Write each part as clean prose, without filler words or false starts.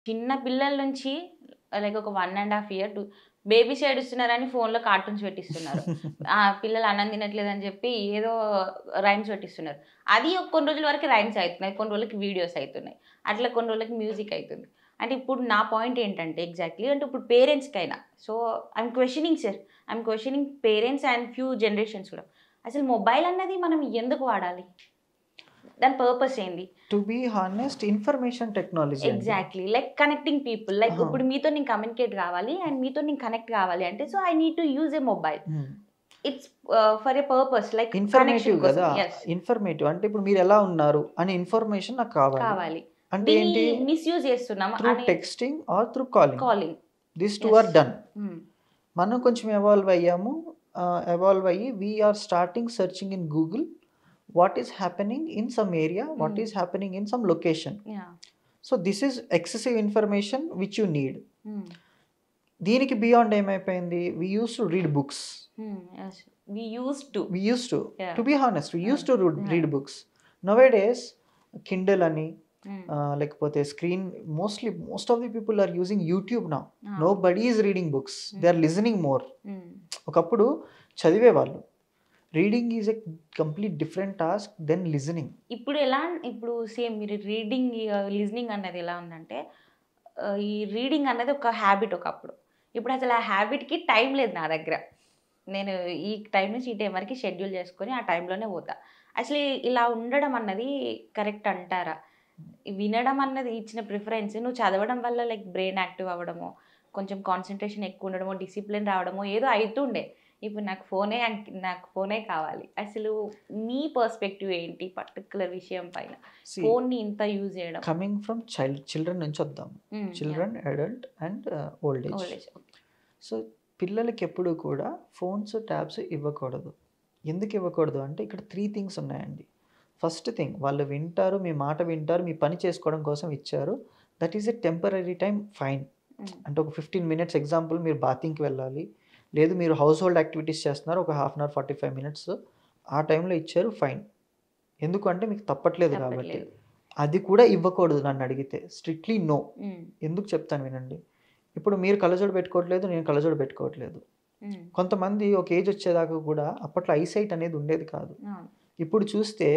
చిన్న పిల్లల నుంచి లైక్ ఒక 1.5 ఇయర్ బేబీస్ ఏడుస్తున్నారని ఫోన్‌లో కార్టూన్స్ పెట్టిస్తున్నారు. పిల్లలు అన్నం తినట్లేదని చెప్పి ఏదో రైమ్స్ పెట్టిస్తున్నారు. అది కొన్ని రోజుల వరకు రైమ్స్ అయితున్నాయి. కొన్ని రోజులకి వీడియోస్ అయితున్నాయి. అట్లా కొన్ని రోజులకి మ్యూజిక్ అయితుంది. అంటే ఇప్పుడు నా పాయింట్ ఏంటంటే ఎగ్జాక్ట్‌లీ అంటే ఇప్పుడు పేరెంట్స్‌కైనా so I'm questioning sir. I'm questioning parents and few generations కూడా. అసలు మొబైల్ అన్నది మనం ఎందుకు వాడాలి? దాని పర్పస్ ఏంది? To be honest information technology అండి. Exactly. Like connecting people. Like ఆహా! ఇప్పుడు మీతో నేను కమ్యూనికేట్ కావాలి అండ్ మీతో నేను కనెక్ట్ కావాలి అంటే so I need to use a mobile. It's for a purpose like informative connection కోసం. గదా! యెస్. ఇన్ఫర్మేటివ్ అంటే ఇప్పుడు మీరెలా ఉన్నారు అనే ఇన్ఫర్మేషన్ నాకు కావాలి. కావాలి. అంటే దీన్ని ఏంటి? మిస్‌యూజ్ చేస్తున్నాం త్రూ అని texting or through calling. Calling. These 2 yes. Are done. మనం కొంచెం ఎవాల్వ్ అయ్యాము. ఎవాల్వ్ అయ్యి we are starting searching in Google what is happening in some area, what is happening in some location. Yeah! So this is excessive information which you need. దీనికి beyond ఏమైపోయింది? We used to read books. Yes. We used to. We used to. Yeah. To be honest, we used to Yeah. read books. Nowadays, Kindle అని Hmm. లేకపోతే screen most of the people are using YouTube now. Ah. Nobody is reading books. They are listening more. Hmm. ఒకప్పుడు చదివేవాళ్ళు. Reading is a complete different task then listening. ఇప్పుడు same మీరు reading, listening అన్నది ఎలా ఉందంటే ఈ reading అన్నది ఒక హ్యాబిట్ ఒకప్పుడు. ఇప్పుడు అసలు ఆ హ్యాబిట్‌కి టైం లేదు నా దగ్గర. నేను ఈ టైం నుంచి ఈ టైం వరకు షెడ్యూల్ చేసుకొని ఆ టైంలోనే పోతా. అసలు ఇలా ఉండడం అన్నది కరెక్ట్ అంటారా? వినడం అన్నది ఇచ్చిన ప్రిఫరెన్స్ నువ్వు చదవడం వల్ల లైక్ బ్రెయిన్ యాక్టివ్ అవ్వడమో, కొంచెం కాన్సంట్రేషన్ ఎక్కువ ఉండడమో, డిసిప్లిన్ రావడమో ఏదో అయితుండే. ఇప్పుడు నాకు ఫోనే కావాలి. అసలు మీ పర్స్పెక్టివ్ ఏంటి పర్టిక్యులర్ విషయం పైన? ఫోన్‌ని ఇంత యూజ్ చేయడం. కమింగ్ ఫ్రమ్ చిల్డ్రన్ నుంచి వద్దాం. Children, adult and old age. Old age. So పిల్లలకి ఎప్పుడు కూడా ఫోన్స్, ట్యాబ్స్ ఇవ్వకూడదు. ఎందుకు ఇవ్వకూడదు అంటే ఇక్కడ 3 థింగ్స్ ఉన్నాయండి. ఫస్ట్ థింగ్ వాళ్ళు వింటారు, మీ మాట వింటారు, మీ పని చేసుకోవడం కోసం ఇచ్చారు. That is a temporary time fine. అంటే ఒక 15 మినిట్స్ ఎగ్జాంపుల్ మీరు బాతింగ్‌కి వెళ్ళాలి. లేదు మీరు హౌస్ హోల్డ్ యాక్టివిటీస్ చేస్తున్నారు ఒక హాఫ్ అన్ అవర్, 45 మినిట్స్ ఆ టైంలో ఇచ్చారు ఫైన్. ఎందుకంటే మీకు తప్పట్లేదు కాబట్టి. అది కూడా ఇవ్వకూడదు నన్ను అడిగితే. Strictly no. ఎందుకు చెప్తాను వినండి. ఇప్పుడు మీరు కళ్ళజోడు పెట్టుకోవట్లేదు, నేను కళ్ళజోడు పెట్టుకోవట్లేదు. కొంతమంది ఒక ఏజ్ వచ్చేదాకా కూడా అప్పట్లో ఐసైట్ అనేది ఉండేది కాదు. ఇప్పుడు చూస్తే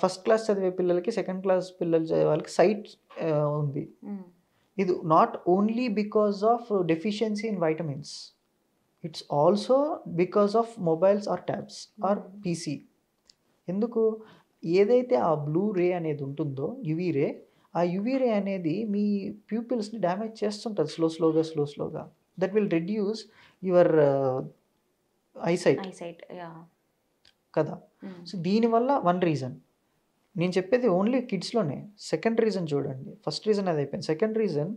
ఫస్ట్ క్లాస్ చదివే పిల్లలకి, సెకండ్ క్లాస్ పిల్లలు చదివే వాళ్ళకి సైట్ ఉంది. ఇది not only because of deficiency in vitamins. It's also because of mobiles or tabs or PC. ఎందుకు? ఏదైతే ఆ బ్లూ రే అనేది ఉంటుందో యువీ రే, ఆ యువీ రే అనేది మీ ప్యూపిల్స్ని డ్యామేజ్ చేస్తుంటుంది స్లోగా. That will reduce your eyesight కదా. సో దీనివల్ల వన్ రీజన్. నేను చెప్పేది ఓన్లీ కిడ్స్లోనే. సెకండ్ రీజన్ చూడండి. ఫస్ట్ రీజన్ అది అయిపోయింది. Second reason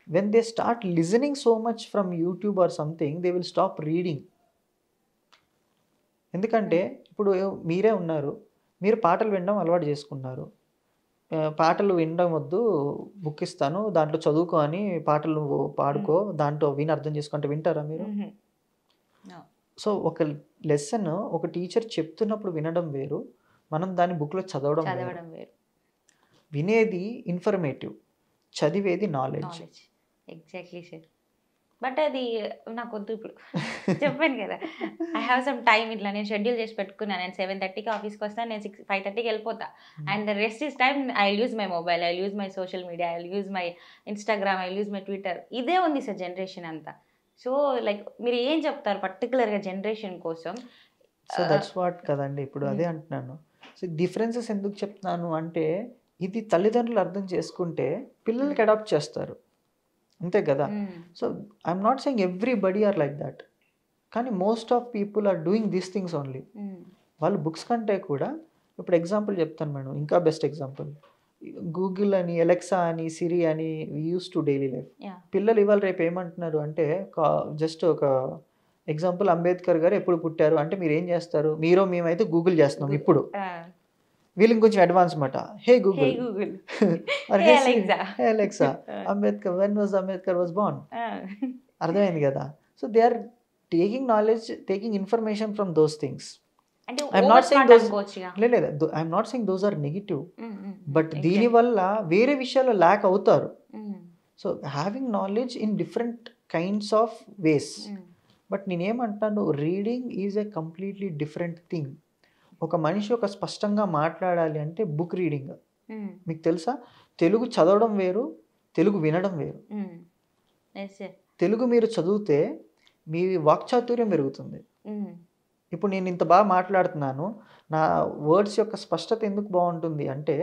when they start listening so much from YouTube or something they will stop reading. ఎందుకంటే ఇప్పుడు మీరే ఉన్నారు, మీరు పాటలు వినడం అలవాటు చేసుకున్నారు. పాటలు వినడం వద్దు, బుక్ ఇస్తాను దాంట్లో చదువుకో అని, పాటలు నువ్వు పాడుకో దాంట్లో విని అర్థం చేసుకుంటే వింటారా మీరు? సో ఒక లెసన్ ఒక టీచర్ చెప్తున్నప్పుడు వినడం వేరు, మనం దాన్ని బుక్లో చదవడం వేరు. వినేది ఇన్ఫర్మేటివ్, చదివేది నాలెడ్జ్. Exactly sir. బట్ అది నాకు వద్దు. ఇప్పుడు చెప్పాను కదా, ఐ హ్యావ్ సమ్ టైమ్. ఇట్లా నేను షెడ్యూల్ చేసి పెట్టుకున్నాను. నేను 7:30కి ఆఫీస్కి వస్తాను, నేను 5:30కి వెళ్ళిపోతా. And the rest is time I use my mobile, I use my social media, I use my Instagram, I use my Twitter. ఇదే ఉంది సార్ జనరేషన్ అంతా. సో లైక్ మీరు ఏం చెప్తారు పర్టికులర్గా జనరేషన్ కోసం? సో దట్స్ వాట్ కదండి, ఇప్పుడు అదే అంటున్నాను. సో డిఫరెన్సెస్ ఎందుకు చెప్తున్నాను అంటే ఇది తల్లిదండ్రులు అర్థం చేసుకుంటే పిల్లలకి అడాప్ట్ చేస్తారు, అంతే కదా. So I'm not saying everybody are like that, కానీ most of people are doing these things only. వాళ్ళు బుక్స్ కంటే కూడా, ఇప్పుడు ఎగ్జాంపుల్ చెప్తాను మేడం, ఇంకా బెస్ట్ ఎగ్జాంపుల్ గూగుల్ అని, ఎలెక్సా అని, సిరి అని we use to daily life. పిల్లలు ఇవాళ రేపు ఏమంటున్నారు అంటే జస్ట్ ఒక ఎగ్జాంపుల్, అంబేద్కర్ గారు ఎప్పుడు పుట్టారు అంటే మీరు ఏం చేస్తారు? మేమైతే గూగుల్ చేస్తున్నాం ఇప్పుడు. వీళ్ళు ఇంకొంచెం అడ్వాన్స్ మాట, hey Google hey Alexa Ambedkar when was Ambedkar was born. అర్థమైంది కదా. So they are taking knowledge, taking information from those things. I'm not saying those are negative, but దీనివల్ల వేరే విషయాల్లో ల్యాక్ అవుతారు. So having knowledge in different kinds of ways. But నేనేమంటాను, reading is a completely different thing. ఒక మనిషి ఒక స్పష్టంగా మాట్లాడాలి అంటే బుక్ రీడింగ్. మీకు తెలుసా, తెలుగు చదవడం వేరు, తెలుగు వినడం వేరు. తెలుగు మీరు చదివితే మీ వాక్చాతుర్యం పెరుగుతుంది. ఇప్పుడు నేను ఇంత బాగా మాట్లాడుతున్నాను, నా వర్డ్స్ యొక్క స్పష్టత ఎందుకు బాగుంటుంది అంటే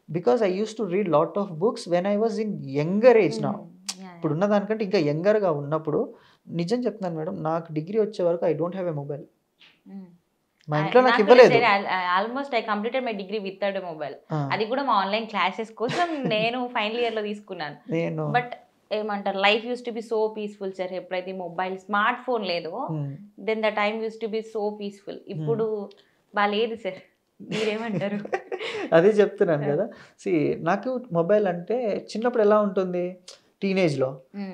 because I use to read lot of books when I was in younger age. నా ఇప్పుడు ఉన్న దానికంటే ఇంకా యంగర్గా ఉన్నప్పుడు, నిజం చెప్తున్నాను మేడం, నాకు డిగ్రీ వచ్చే వరకు I don't have a mobile. మా ఇంట్లో నాకు ఇవ్వలేదు. Almost I completed my degree without mobile. అది కూడా మా ఆన్లైన్ క్లాసెస్ కోసం నేను ఫైనల్ ఇయర్ లో తీసుకున్నాను. బట్ ఏమంటారు, life use to be so peaceful sir. ఎప్పుడైతే మొబైల్ స్మార్ట్ ఫోన్ లేదో then the time use to be so peaceful. ఇప్పుడు బాగాలేదు సార్, మీరేమంటారు? అదే చెప్తున్నాను కదా. నాకు మొబైల్ అంటే చిన్నప్పుడు ఎలా ఉంటుంది, టీనేజ్లో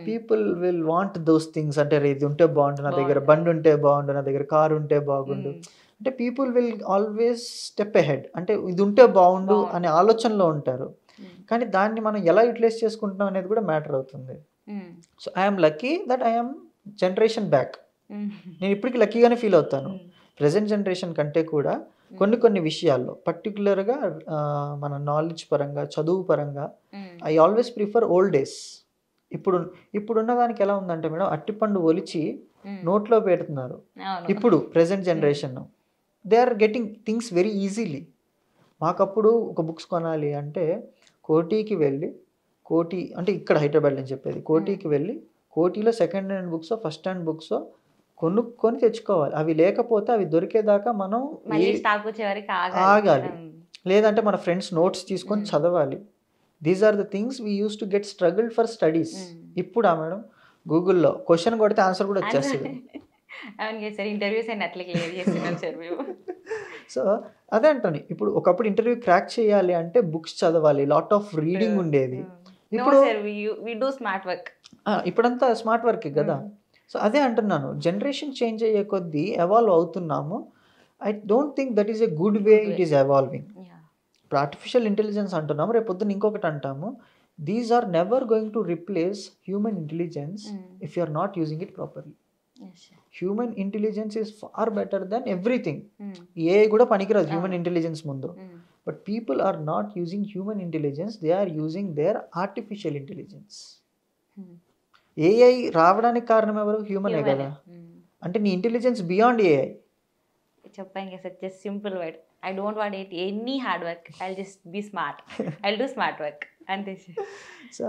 people will want those things. అంటే ఇది ఉంటే బాగుండు నా దగ్గర, బండి ఉంటే బాగుండు నా దగ్గర, కారు ఉంటే బాగుండు. అంటే people will always step ahead. అంటే ఇది ఉంటే బాగుండు అనే ఆలోచనలో ఉంటారు. కానీ దాన్ని మనం ఎలా యూటిలైజ్ చేసుకుంటున్నాం అనేది కూడా మ్యాటర్ అవుతుంది. So I'm lucky that I'm generation back. నేను ఇప్పటికీ లక్కీగానే ఫీల్ అవుతాను. ప్రజెంట్ జనరేషన్ కంటే కూడా కొన్ని విషయాల్లో పర్టికులర్గా మన నాలెడ్జ్ పరంగా, చదువు పరంగా I always prefer old days. ఇప్పుడున్న దానికి ఎలా ఉందంటే మేడం, అట్టిపండు ఒలిచి నోట్లో పెడుతున్నారు. ఇప్పుడు present generation they are getting things very easily. మాకప్పుడు ఒక బుక్స్ కొనాలి అంటే కోటికి వెళ్ళి, కోటి అంటే ఇక్కడ హైదరాబాద్ అని చెప్పేది, కోటికి వెళ్ళి కోటిలో second hand books, first hand books కొనుక్కొని తెచ్చుకోవాలి. అవి లేకపోతే అవి దొరికేదాకా మనం ఆగాలి. లేదంటే మన ఫ్రెండ్స్ నోట్స్ తీసుకొని చదవాలి. These are the things we use to get struggle for studies. ఇప్పుడు మేడం గూగుల్లో క్వశ్చన్ కొడితే ఆన్సర్ కూడా వచ్చేస్తుంది. సో అదే అంటాను, ఇప్పుడు ఒకప్పుడు ఇంటర్వ్యూ క్రాక్ చేయాలి అంటే బుక్స్ చదవాలి, లాట్ ఆఫ్ రీడింగ్ ఉండేది. ఇప్పుడు ఇప్పుడంతా స్మార్ట్ వర్క్ కదా. సో అదే అంటున్నాను, జనరేషన్ చేంజ్ అయ్యే కొద్దీ ఎవాల్వ్ అవుతున్నాము. I don't think that is a good way it is evolving. ఇప్పుడు ఆర్టిఫిషియల్ ఇంటెలిజెన్స్ అంటున్నాము, రేపు పొద్దున్న ఇంకొకటి అంటాము. These are never going to replace human intelligence if you are not using it properly. Human intelligence is far better than everything. ఏ కూడా పనికిరాదు human intelligence ముందు. But people are not using human intelligence, they are using their artificial intelligence. AI రావడానికి కారణం ఎవరు? హ్యూమనే కదా. అంటే నీ ఇంటెలిజెన్స్ బియాండ్ ఏఐ. చెప్పాను కదా sir, just simple word. I don't want it any hard work, I just be smart, I do smart work, అంతే sir. So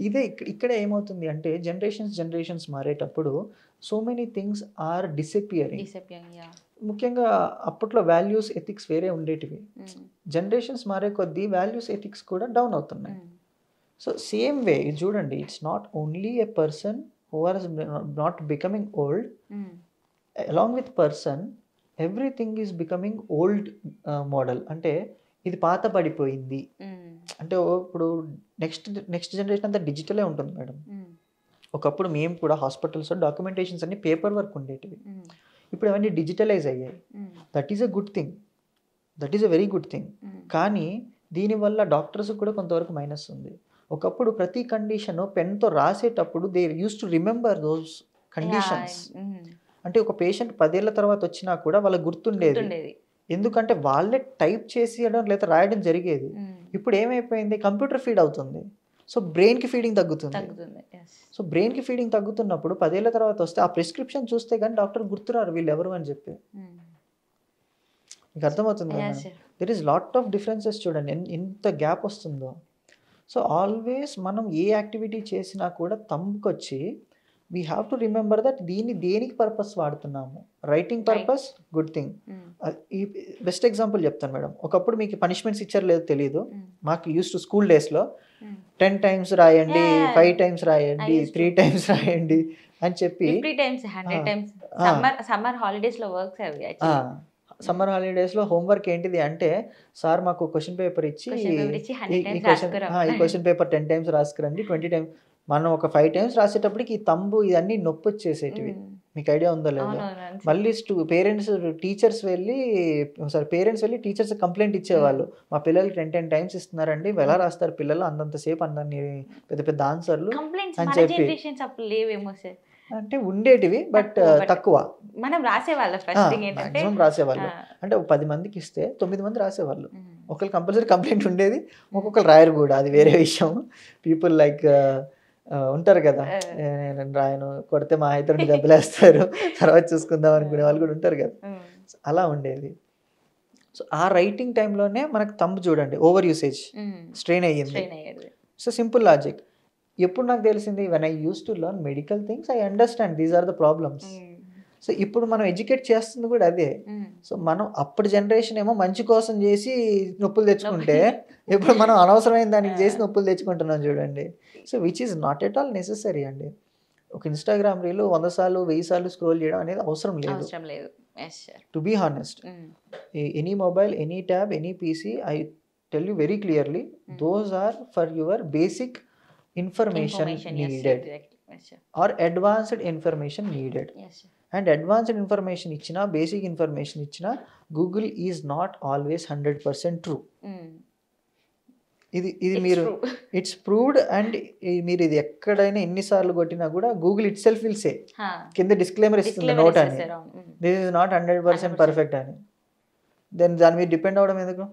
ఇదే ఇక్కడ ఏమవుతుంది అంటే జనరేషన్స్ మారేటప్పుడు so many things are disappearing. ముఖ్యంగా అప్పట్లో వాల్యూస్, ఎథిక్స్ వేరే ఉండేటివి. జనరేషన్స్ మారే కొద్దీ వాల్యూస్, ఎథిక్స్ కూడా డౌన్ అవుతున్నాయి. సో సేమ్ వే చూడండి, it's not only a person who are not becoming old, along with person everything is becoming old model. అంటే ఇది పాత పడిపోయింది. అంటే ఇప్పుడు నెక్స్ట్ జనరేషన్ అంతా డిజిటలే ఉంటుంది మేడం. ఒకప్పుడు మేము కూడా హాస్పిటల్స్లో డాక్యుమెంటేషన్స్ అన్ని పేపర్ వర్క్ ఉండేటివి, ఇప్పుడు అవన్నీ డిజిటలైజ్ అయ్యాయి. That is a good thing, that is a very good thing. కానీ దీనివల్ల డాక్టర్స్ కూడా కొంతవరకు మైనస్ ఉంది. ఒకప్పుడు ప్రతి కండిషన్ పెన్తో రాసేటప్పుడు they use to remember those conditions. అంటే ఒక పేషెంట్ 10 ఏళ్ల తర్వాత వచ్చినా కూడా వాళ్ళకి గుర్తుండేది, ఎందుకంటే వాళ్ళే టైప్ చేసేయడం లేదా రాయడం జరిగేది. ఇప్పుడు ఏమైపోయింది, కంప్యూటర్ ఫీడ్ అవుతుంది. సో బ్రెయిన్కి ఫీడింగ్ తగ్గుతుంది. సో బ్రెయిన్కి ఫీడింగ్ తగ్గుతున్నప్పుడు 10 ఏళ్ల తర్వాత వస్తే ఆ ప్రిస్క్రిప్షన్ చూస్తే కానీ డాక్టర్ గుర్తురారు వీళ్ళు ఎవరు అని చెప్పి. మీకు అర్థమవుతుంది కదా. There is lot of differences. చూడండి ఎంత గ్యాప్ వస్తుందో. సో ఆల్వేస్ మనం ఏ యాక్టివిటీ చేసినా కూడా తంబుకొచ్చి we have to remember that దీన్ని దేనికి పర్పస్ వాడుతున్నాము. Writing purpose good thing. ఈ బెస్ట్ ఎగ్జాంపుల్ చెప్తాను మేడం. ఒకప్పుడు మీకు పనిష్మెంట్స్ ఇచ్చారు లేదో తెలియదు. మాకు యూస్ టు స్కూల్ డేస్లో 10 times రాయండి, 5 times రాయండి, 3 times రాయండి అని చెప్పి సమ్మర్ హాలిడేస్లో హోంవర్క్ ఏంటిది అంటే, సార్ మాకు క్వశ్చన్ పేపర్ ఇచ్చి ఈ క్వశ్చన్ పేపర్ 10 times రాసుకురండి, 20 times. మనం ఒక 5 times రాసేటప్పటికి ఈ తంబు ఇవన్నీ నొప్పి వచ్చేసేటివి. మీకు ఐడియా ఉందో లేదో? అవునవును. మళ్ళీ పేరెంట్స్ వెళ్ళి టీచర్స్ కంప్లైంట్ ఇచ్చేవాళ్ళు. మా పిల్లలకి 10 టైమ్స్ ఇస్తున్నారండి. ఎలా రాస్తారు పిల్లలు అంతంతసేపు అందరిని పెద్ద పెద్ద ఆన్సర్లు కంప్లైంట్స్ అని మన చెప్పి. జనరేషన్స్ అప్పుడు లేవేమో సార్. అంటే ఉండేటివి బట్ తక్కువ. మనం రాసేవాళ్ళం ఫస్ట్ థింగ్ ఏంటంటే మాక్సిమం రాసేవాళ్ళు. అంటే 10 మందికి ఇస్తే 9 మంది రాసేవాళ్ళు. ఒకళ్ళు కంపల్సరీ కంప్లైంట్ ఉండేది, ఒక్కొక్కరు రాయరు కూడా, అది వేరే విషయం. పీపుల్ లైక్ ఉంటారు కదా, నేను రాయను, కొడితే మా అయితే 2 దెబ్బలేస్తారు, తర్వాత చూసుకుందాం అనుకునే వాళ్ళు కూడా ఉంటారు కదా. అలా ఉండేది. సో ఆ రైటింగ్ టైంలోనే మనకు థంబ్ చూడండి ఓవర్ యూసేజ్ స్ట్రెయిన్ అయ్యింది. So simple logic. ఎప్పుడు నాకు తెలిసింది, when I use to learn medical things I understand these are the problems. So ఇప్పుడు మనం ఎడ్యుకేట్ చేస్తుంది కూడా అదే. సో మనం అప్పుడు జనరేషన్ ఏమో మంచి కోసం చేసి నొప్పులు తెచ్చుకుంటే, ఇప్పుడు మనం అనవసరమైన దానికి చేసి నొప్పులు తెచ్చుకుంటున్నాం చూడండి. So which is not at all necessary అండి. ఒక ఇన్స్టాగ్రామ్ రీల్ 100 సార్లు 1000 సార్లు స్క్రోల్ చేయడం అనేది అవసరం లేదు. To be honest, any mobile, any tab, any PC, I tell you very clearly, those are for your basic information needed or advanced information needed. And advanced information ఇచ్చినా, basic information ఇచ్చినా, Google is not always 100% true. ఇది మీరు it's proved. And మీరు ఇది ఎక్కడైనా ఎన్నిసార్లు కొట్టినా కూడా Google it self will say, కింద డిస్క్లైమర్ ఇస్తుంది నోట్ అని, దిస్ ఇస్ నాట్ 100% పర్ఫెక్ట్ అని. దెన్ దాని మీద డిపెండ్ అవ్వడం ఎందుకు?